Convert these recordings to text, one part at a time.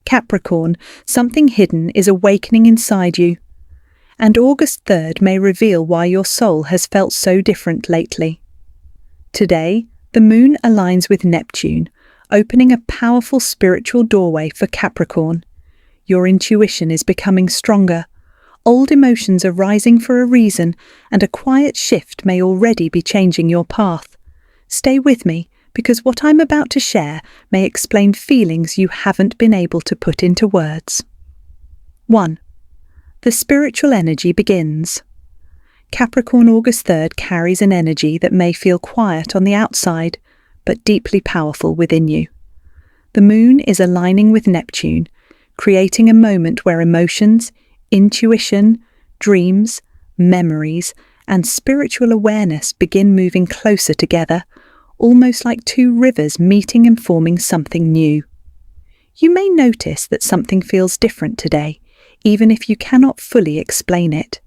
Capricorn, something hidden is awakening inside you. And August 3rd may reveal why your soul has felt so different lately. Today, the moon aligns with Neptune, opening a powerful spiritual doorway for Capricorn. Your intuition is becoming stronger. Old emotions are rising for a reason, and a quiet shift may already be changing your path. Stay with me, because what I'm about to share may explain feelings you haven't been able to put into words. 1. The spiritual energy begins. Capricorn August 3rd carries an energy that may feel quiet on the outside, but deeply powerful within you. The moon is aligning with Neptune, creating a moment where emotions, intuition, dreams, memories, and spiritual awareness begin moving closer together, almost like two rivers meeting and forming something new. You may notice that something feels different today, even if you cannot fully explain it.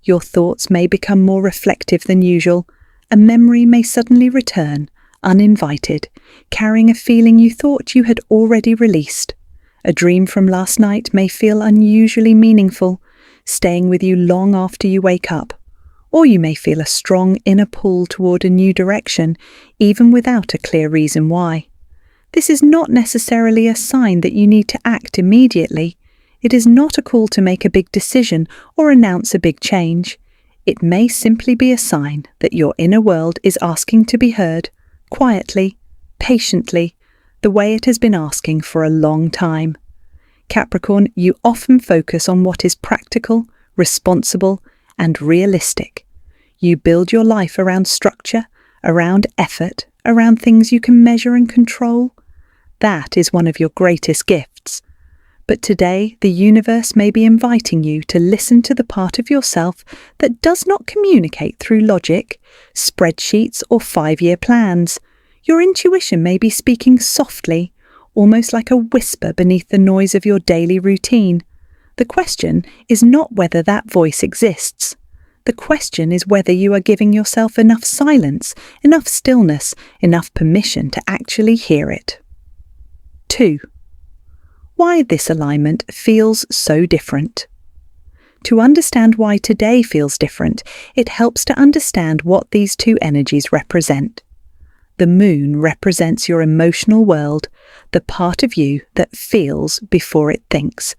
Your thoughts may become more reflective than usual. A memory may suddenly return, uninvited, carrying a feeling you thought you had already released. A dream from last night may feel unusually meaningful, staying with you long after you wake up. Or you may feel a strong inner pull toward a new direction, even without a clear reason why. This is not necessarily a sign that you need to act immediately. It is not a call to make a big decision or announce a big change. It may simply be a sign that your inner world is asking to be heard, quietly, patiently, the way it has been asking for a long time. Capricorn, you often focus on what is practical, responsible, and realistic. You build your life around structure, around effort, around things you can measure and control. That is one of your greatest gifts. But today, the universe may be inviting you to listen to the part of yourself that does not communicate through logic, spreadsheets, or 5-year plans. Your intuition may be speaking softly, almost like a whisper beneath the noise of your daily routine. The question is not whether that voice exists. The question is whether you are giving yourself enough silence, enough stillness, enough permission to actually hear it. 2. Why this alignment feels so different. To understand why today feels different, it helps to understand what these two energies represent. The moon represents your emotional world, the part of you that feels before it thinks.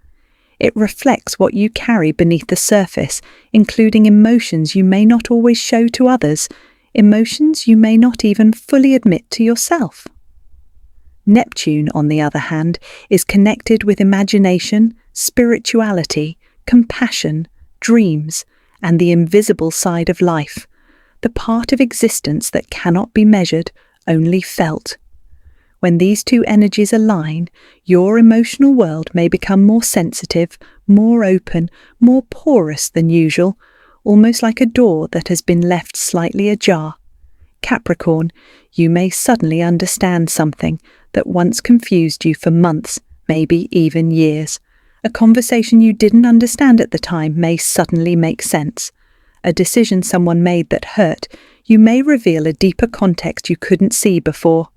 It reflects what you carry beneath the surface, including emotions you may not always show to others, emotions you may not even fully admit to yourself. Neptune, on the other hand, is connected with imagination, spirituality, compassion, dreams, and the invisible side of life, the part of existence that cannot be measured, only felt. When these two energies align, your emotional world may become more sensitive, more open, more porous than usual, almost like a door that has been left slightly ajar. Capricorn, you may suddenly understand something that once confused you for months, maybe even years. A conversation you didn't understand at the time may suddenly make sense. A decision someone made that hurt, you may reveal a deeper context you couldn't see before.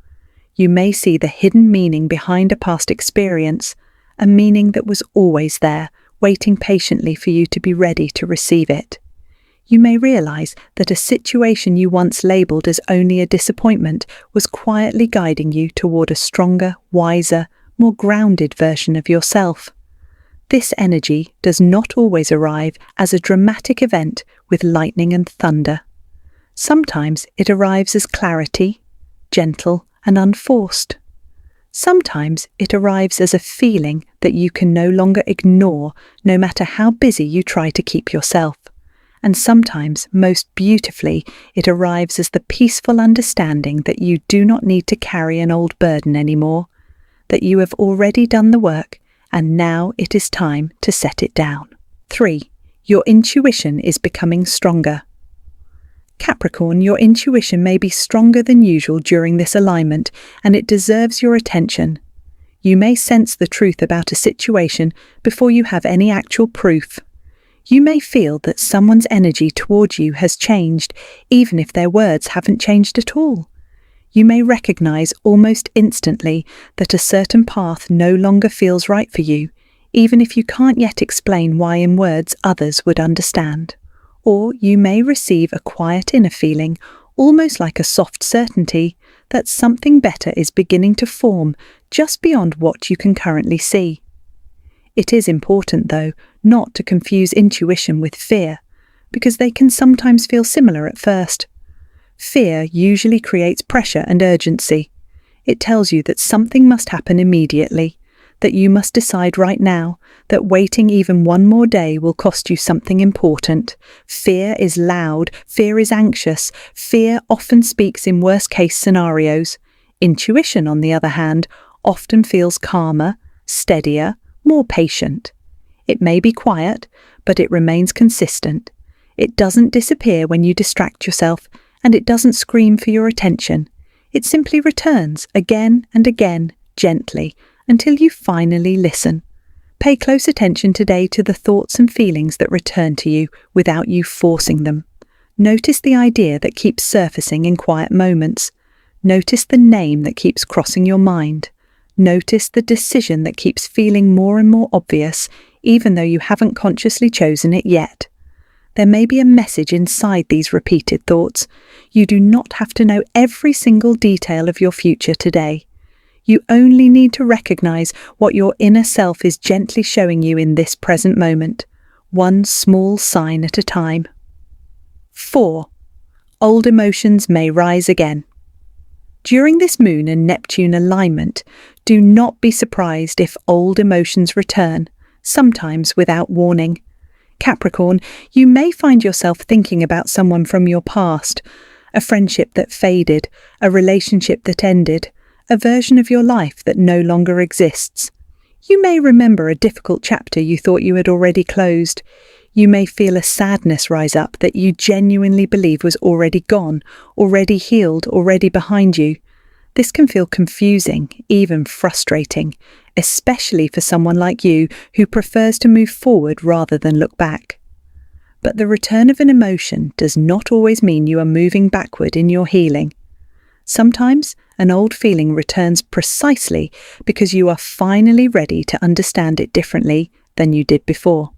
You may see the hidden meaning behind a past experience, a meaning that was always there, waiting patiently for you to be ready to receive it. You may realize that a situation you once labeled as only a disappointment was quietly guiding you toward a stronger, wiser, more grounded version of yourself. This energy does not always arrive as a dramatic event with lightning and thunder. Sometimes it arrives as clarity, gentle and unforced. Sometimes it arrives as a feeling that you can no longer ignore, no matter how busy you try to keep yourself. And sometimes, most beautifully, it arrives as the peaceful understanding that you do not need to carry an old burden anymore, that you have already done the work, and now it is time to set it down. 3. Your intuition is becoming stronger. Capricorn, your intuition may be stronger than usual during this alignment, and it deserves your attention. You may sense the truth about a situation before you have any actual proof. You may feel that someone's energy towards you has changed, even if their words haven't changed at all. You may recognize almost instantly that a certain path no longer feels right for you, even if you can't yet explain why in words others would understand. Or you may receive a quiet inner feeling, almost like a soft certainty, that something better is beginning to form just beyond what you can currently see. It is important, though, not to confuse intuition with fear, because they can sometimes feel similar at first. Fear usually creates pressure and urgency. It tells you that something must happen immediately, that you must decide right now, that waiting even one more day will cost you something important. Fear is loud, fear is anxious, fear often speaks in worst-case scenarios. Intuition, on the other hand, often feels calmer, steadier, more patient. It may be quiet, but it remains consistent. It doesn't disappear when you distract yourself, and it doesn't scream for your attention. It simply returns again and again, gently, until you finally listen. Pay close attention today to the thoughts and feelings that return to you without you forcing them. Notice the idea that keeps surfacing in quiet moments. Notice the name that keeps crossing your mind. Notice the decision that keeps feeling more and more obvious, even though you haven't consciously chosen it yet. There may be a message inside these repeated thoughts. You do not have to know every single detail of your future today. You only need to recognize what your inner self is gently showing you in this present moment, one small sign at a time. 4. Old emotions may rise again. During this Moon and Neptune alignment, do not be surprised if old emotions return, sometimes without warning. Capricorn, you may find yourself thinking about someone from your past, a friendship that faded, a relationship that ended, a version of your life that no longer exists. You may remember a difficult chapter you thought you had already closed. You may feel a sadness rise up that you genuinely believe was already gone, already healed, already behind you. This can feel confusing, even frustrating, especially for someone like you who prefers to move forward rather than look back. But the return of an emotion does not always mean you are moving backward in your healing. Sometimes an old feeling returns precisely because you are finally ready to understand it differently than you did before.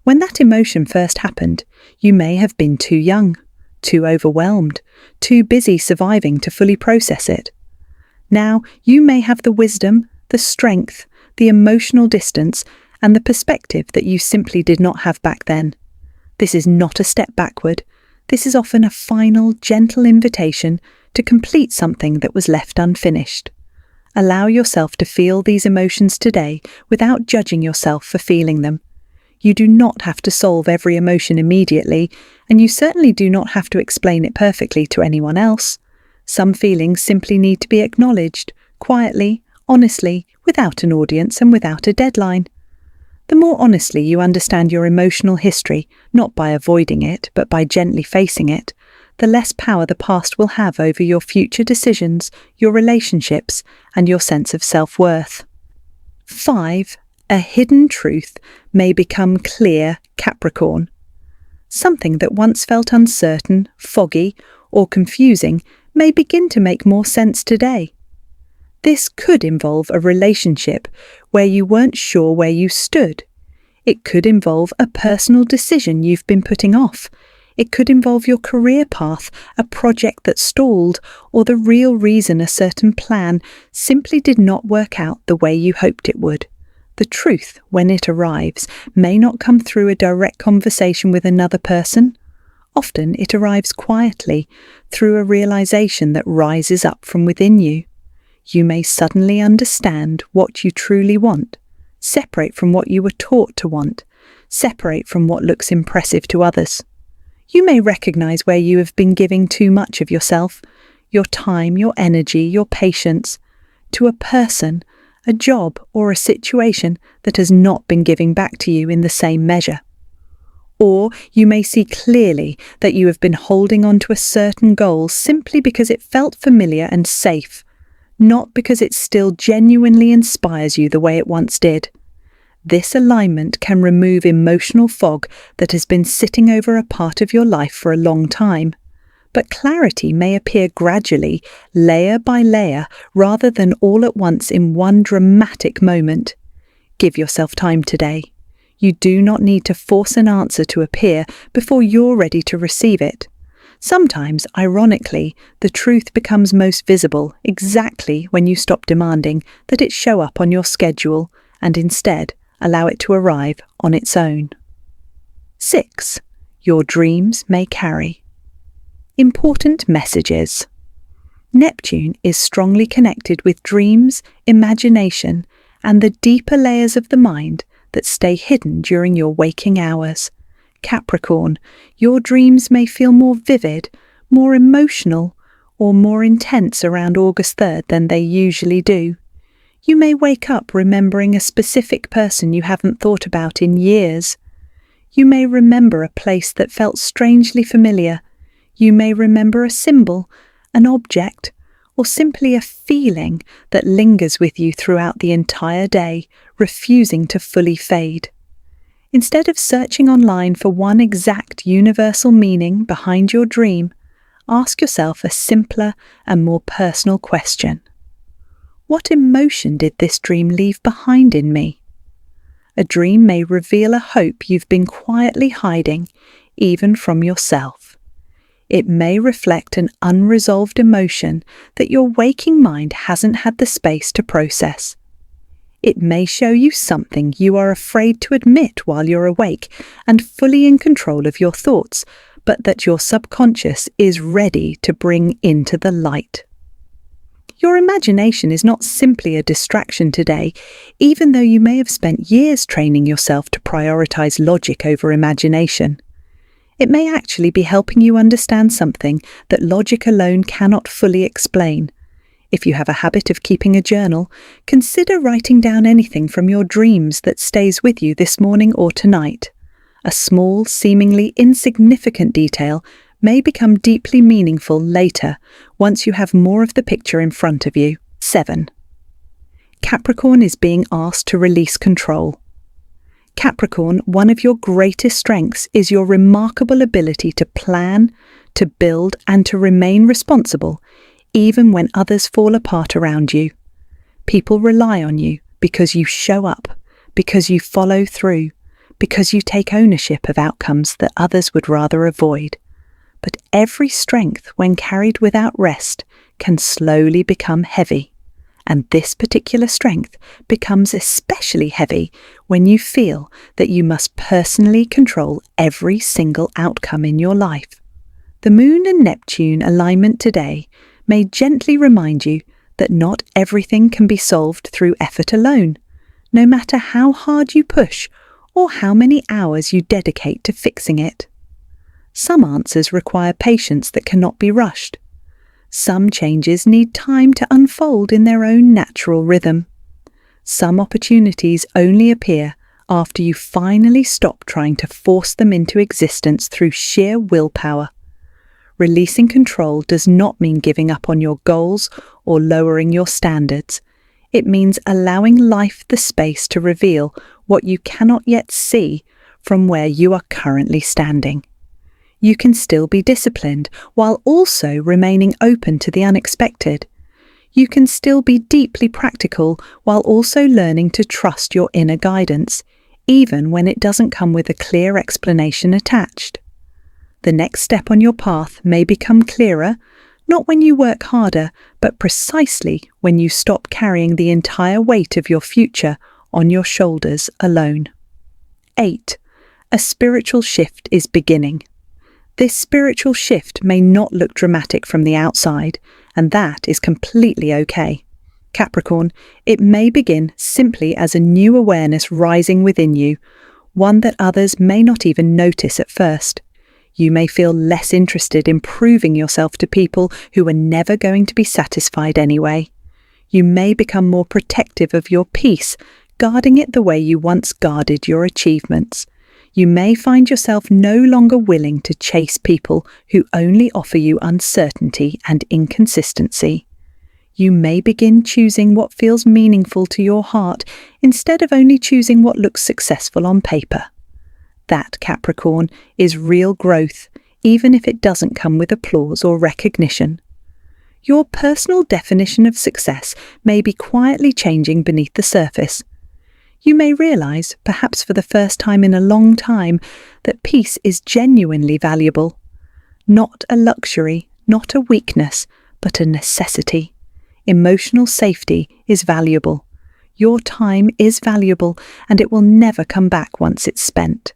When that emotion first happened, you may have been too young, too overwhelmed, too busy surviving to fully process it. Now you may have the wisdom, the strength, the emotional distance, and the perspective that you simply did not have back then. This is not a step backward. This is often a final, gentle invitation to complete something that was left unfinished. Allow yourself to feel these emotions today without judging yourself for feeling them. You do not have to solve every emotion immediately, and you certainly do not have to explain it perfectly to anyone else. Some feelings simply need to be acknowledged, quietly, honestly, without an audience and without a deadline. The more honestly you understand your emotional history, not by avoiding it, but by gently facing it, the less power the past will have over your future decisions, your relationships, and your sense of self-worth. 5. A hidden truth may become clear, Capricorn. Something that once felt uncertain, foggy, or confusing may begin to make more sense today. This could involve a relationship where you weren't sure where you stood. It could involve a personal decision you've been putting off. It could involve your career path, a project that stalled, or the real reason a certain plan simply did not work out the way you hoped it would. The truth, when it arrives, may not come through a direct conversation with another person. Often it arrives quietly, through a realization that rises up from within you. You may suddenly understand what you truly want, separate from what you were taught to want, separate from what looks impressive to others. You may recognize where you have been giving too much of yourself, your time, your energy, your patience, to a person, a job, or a situation that has not been giving back to you in the same measure. Or you may see clearly that you have been holding on to a certain goal simply because it felt familiar and safe, not because it still genuinely inspires you the way it once did. This alignment can remove emotional fog that has been sitting over a part of your life for a long time. but clarity may appear gradually, layer by layer, rather than all at once in one dramatic moment. Give yourself time today. You do not need to force an answer to appear before you're ready to receive it. Sometimes, ironically, the truth becomes most visible exactly when you stop demanding that it show up on your schedule and instead allow it to arrive on its own. 6. Your dreams may carry important messages. Neptune is strongly connected with dreams, imagination, and the deeper layers of the mind that stay hidden during your waking hours. Capricorn, your dreams may feel more vivid, more emotional, or more intense around August 3rd than they usually do. You may wake up remembering a specific person you haven't thought about in years. You may remember a place that felt strangely familiar. You may remember a symbol, an object, or simply a feeling that lingers with you throughout the entire day, refusing to fully fade. Instead of searching online for one exact universal meaning behind your dream, ask yourself a simpler and more personal question. What emotion did this dream leave behind in me? A dream may reveal a hope you've been quietly hiding, even from yourself. It may reflect an unresolved emotion that your waking mind hasn't had the space to process. It may show you something you are afraid to admit while you're awake and fully in control of your thoughts, but that your subconscious is ready to bring into the light. Your imagination is not simply a distraction today, even though you may have spent years training yourself to prioritize logic over imagination. It may actually be helping you understand something that logic alone cannot fully explain. If you have a habit of keeping a journal, consider writing down anything from your dreams that stays with you this morning or tonight. A small, seemingly insignificant detail may become deeply meaningful later once you have more of the picture in front of you. 7. Capricorn is being asked to release control. Capricorn, one of your greatest strengths is your remarkable ability to plan, to build, and to remain responsible, even when others fall apart around you. People rely on you because you show up, because you follow through, because you take ownership of outcomes that others would rather avoid. But every strength, when carried without rest, can slowly become heavy. And this particular strength becomes especially heavy when you feel that you must personally control every single outcome in your life. The Moon and Neptune alignment today may gently remind you that not everything can be solved through effort alone, no matter how hard you push or how many hours you dedicate to fixing it. Some answers require patience that cannot be rushed. Some changes need time to unfold in their own natural rhythm. Some opportunities only appear after you finally stop trying to force them into existence through sheer willpower. Releasing control does not mean giving up on your goals or lowering your standards. It means allowing life the space to reveal what you cannot yet see from where you are currently standing. You can still be disciplined while also remaining open to the unexpected. You can still be deeply practical while also learning to trust your inner guidance, even when it doesn't come with a clear explanation attached. The next step on your path may become clearer, not when you work harder, but precisely when you stop carrying the entire weight of your future on your shoulders alone. 8. A spiritual shift is beginning. This spiritual shift may not look dramatic from the outside, and that is completely okay. Capricorn, it may begin simply as a new awareness rising within you, one that others may not even notice at first. You may feel less interested in proving yourself to people who are never going to be satisfied anyway. You may become more protective of your peace, guarding it the way you once guarded your achievements. You may find yourself no longer willing to chase people who only offer you uncertainty and inconsistency. You may begin choosing what feels meaningful to your heart instead of only choosing what looks successful on paper. That, Capricorn, is real growth, even if it doesn't come with applause or recognition. Your personal definition of success may be quietly changing beneath the surface. You may realize, perhaps for the first time in a long time, that peace is genuinely valuable. Not a luxury, not a weakness, but a necessity. Emotional safety is valuable. Your time is valuable, and it will never come back once it's spent.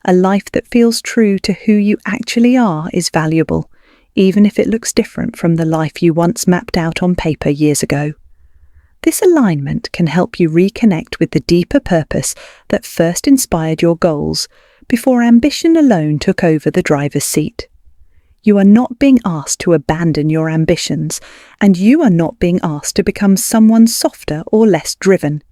A life that feels true to who you actually are is valuable, even if it looks different from the life you once mapped out on paper years ago. This alignment can help you reconnect with the deeper purpose that first inspired your goals before ambition alone took over the driver's seat. You are not being asked to abandon your ambitions, and you are not being asked to become someone softer or less driven.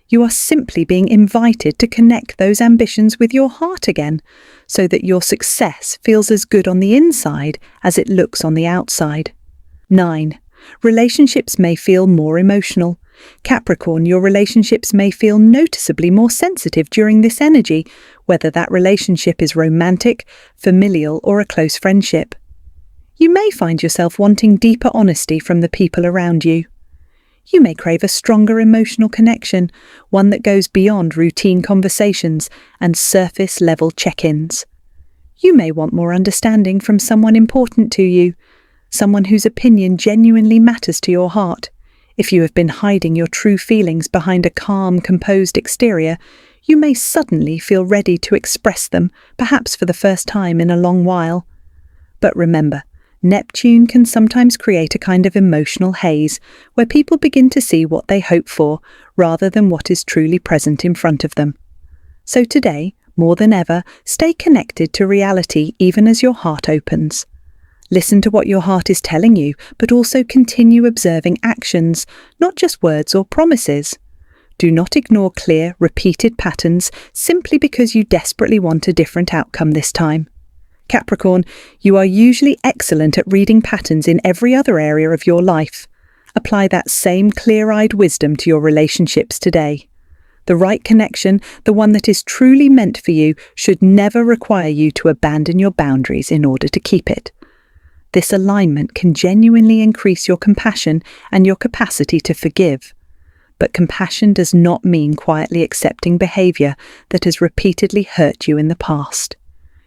You are simply being invited to connect those ambitions with your heart again, so that your success feels as good on the inside as it looks on the outside. 9. Relationships may feel more emotional. Capricorn, your relationships may feel noticeably more sensitive during this energy, whether that relationship is romantic, familial, or a close friendship. You may find yourself wanting deeper honesty from the people around you. You may crave a stronger emotional connection, one that goes beyond routine conversations and surface-level check-ins. You may want more understanding from someone important to you, someone whose opinion genuinely matters to your heart. If you have been hiding your true feelings behind a calm, composed exterior, you may suddenly feel ready to express them, perhaps for the first time in a long while. But remember, Neptune can sometimes create a kind of emotional haze, where people begin to see what they hope for, rather than what is truly present in front of them. So today, more than ever, stay connected to reality even as your heart opens. Listen to what your heart is telling you, but also continue observing actions, not just words or promises. Do not ignore clear, repeated patterns simply because you desperately want a different outcome this time. Capricorn, you are usually excellent at reading patterns in every other area of your life. Apply that same clear-eyed wisdom to your relationships today. The right connection, the one that is truly meant for you, should never require you to abandon your boundaries in order to keep it. This alignment can genuinely increase your compassion and your capacity to forgive. But compassion does not mean quietly accepting behavior that has repeatedly hurt you in the past.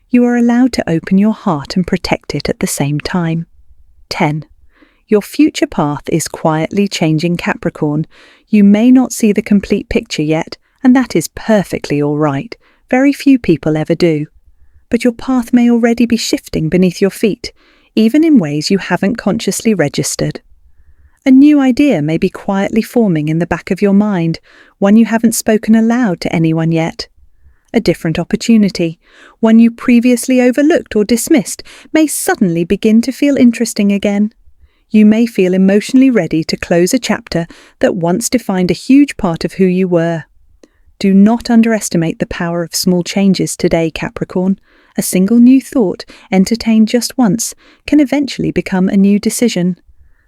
You are allowed to open your heart and protect it at the same time. 10. Your future path is quietly changing, Capricorn. You may not see the complete picture yet, and that is perfectly all right. Very few people ever do. But your path may already be shifting beneath your feet, even in ways you haven't consciously registered. A new idea may be quietly forming in the back of your mind, one you haven't spoken aloud to anyone yet. A different opportunity, one you previously overlooked or dismissed, may suddenly begin to feel interesting again. You may feel emotionally ready to close a chapter that once defined a huge part of who you were. Do not underestimate the power of small changes today, Capricorn. A single new thought, entertained just once, can eventually become a new decision.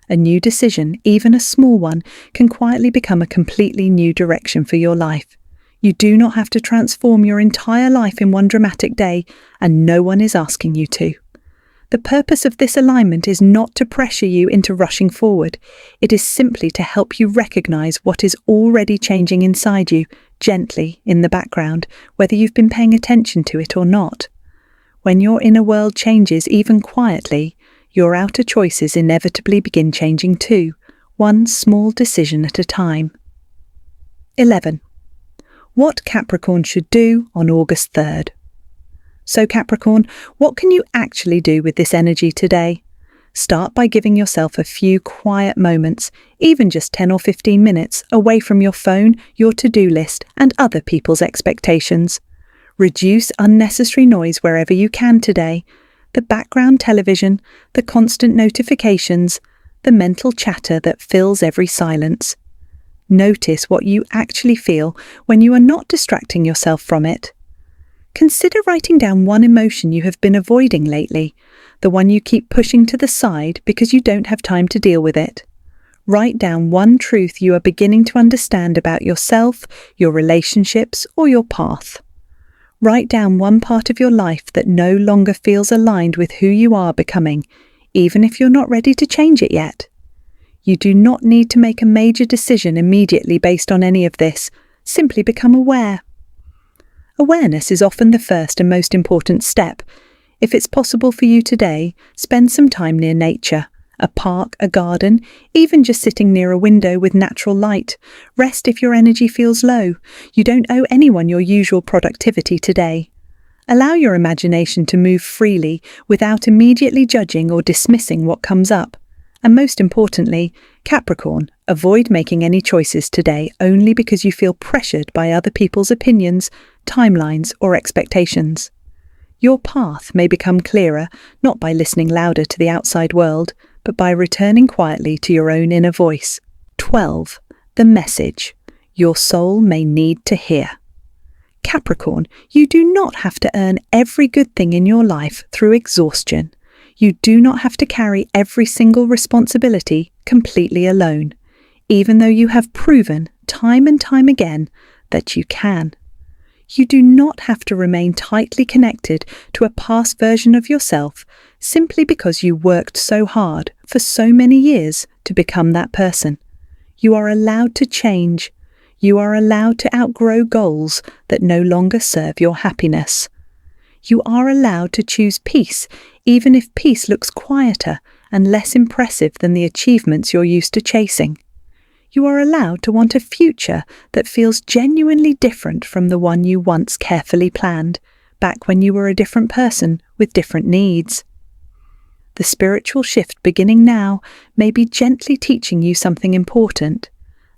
A new decision, even a small one, can quietly become a completely new direction for your life. You do not have to transform your entire life in one dramatic day, and no one is asking you to. The purpose of this alignment is not to pressure you into rushing forward. It is simply to help you recognize what is already changing inside you, gently, in the background, whether you've been paying attention to it or not. When your inner world changes even quietly, your outer choices inevitably begin changing too, one small decision at a time. 11. What Capricorn should do on August 3rd. So Capricorn, what can you actually do with this energy today? Start by giving yourself a few quiet moments, even just 10 or 15 minutes, away from your phone, your to-do list, and other people's expectations. Reduce unnecessary noise wherever you can today. The background television, the constant notifications, the mental chatter that fills every silence. Notice what you actually feel when you are not distracting yourself from it. Consider writing down one emotion you have been avoiding lately, the one you keep pushing to the side because you don't have time to deal with it. Write down one truth you are beginning to understand about yourself, your relationships, or your path. Write down one part of your life that no longer feels aligned with who you are becoming, even if you're not ready to change it yet. You do not need to make a major decision immediately based on any of this. Simply become aware. Awareness is often the first and most important step. If it's possible for you today, spend some time near nature. A park, a garden, even just sitting near a window with natural light. Rest if your energy feels low. You don't owe anyone your usual productivity today. Allow your imagination to move freely without immediately judging or dismissing what comes up. And most importantly, Capricorn, avoid making any choices today only because you feel pressured by other people's opinions, timelines, or expectations. Your path may become clearer not by listening louder to the outside world, but by returning quietly to your own inner voice. 12. The message your soul may need to hear. Capricorn, you do not have to earn every good thing in your life through exhaustion. You do not have to carry every single responsibility completely alone, even though you have proven time and time again that you can. You do not have to remain tightly connected to a past version of yourself simply because you worked so hard for so many years to become that person. You are allowed to change. You are allowed to outgrow goals that no longer serve your happiness. You are allowed to choose peace, even if peace looks quieter and less impressive than the achievements you're used to chasing. You are allowed to want a future that feels genuinely different from the one you once carefully planned, back when you were a different person with different needs. The spiritual shift beginning now may be gently teaching you something important,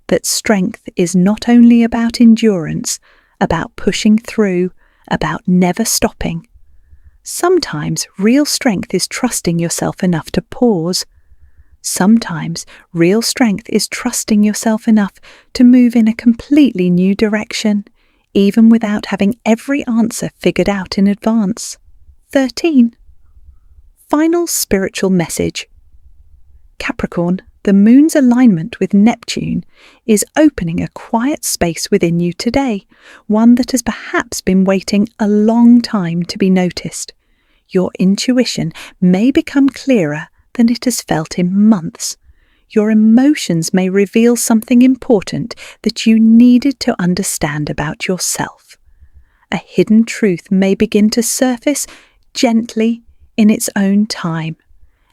that strength is not only about endurance, about pushing through, about never stopping. Sometimes real strength is trusting yourself enough to pause. Sometimes real strength is trusting yourself enough to move in a completely new direction, even without having every answer figured out in advance. 13. Final spiritual message. Capricorn, the moon's alignment with Neptune is opening a quiet space within you today, one that has perhaps been waiting a long time to be noticed. Your intuition may become clearer than it has felt in months. Your emotions may reveal something important that you needed to understand about yourself. A hidden truth may begin to surface gently in its own time,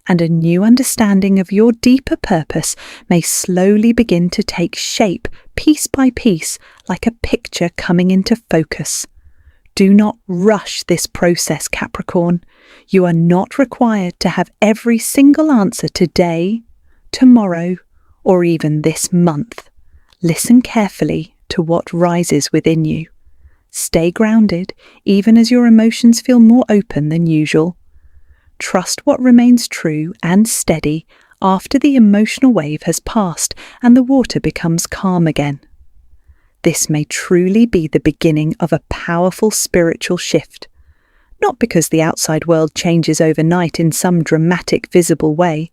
and a new understanding of your deeper purpose may slowly begin to take shape piece by piece, like a picture coming into focus. Do not rush this process, Capricorn. You are not required to have every single answer today, tomorrow, or even this month. Listen carefully to what rises within you. Stay grounded, even as your emotions feel more open than usual. Trust what remains true and steady after the emotional wave has passed and the water becomes calm again. This may truly be the beginning of a powerful spiritual shift, not because the outside world changes overnight in some dramatic, visible way,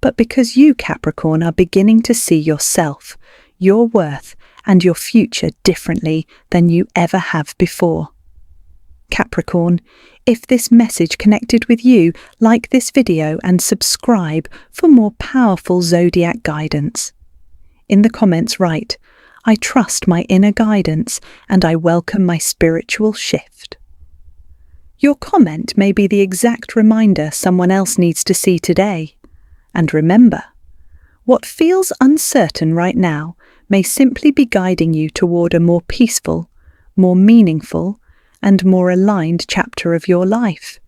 but because you, Capricorn, are beginning to see yourself, your worth, and your future differently than you ever have before. Capricorn, if this message connected with you, like this video and subscribe for more powerful zodiac guidance. In the comments write, I trust my inner guidance and I welcome my spiritual shift. Your comment may be the exact reminder someone else needs to see today. And remember, what feels uncertain right now may simply be guiding you toward a more peaceful, more meaningful, and more aligned chapter of your life.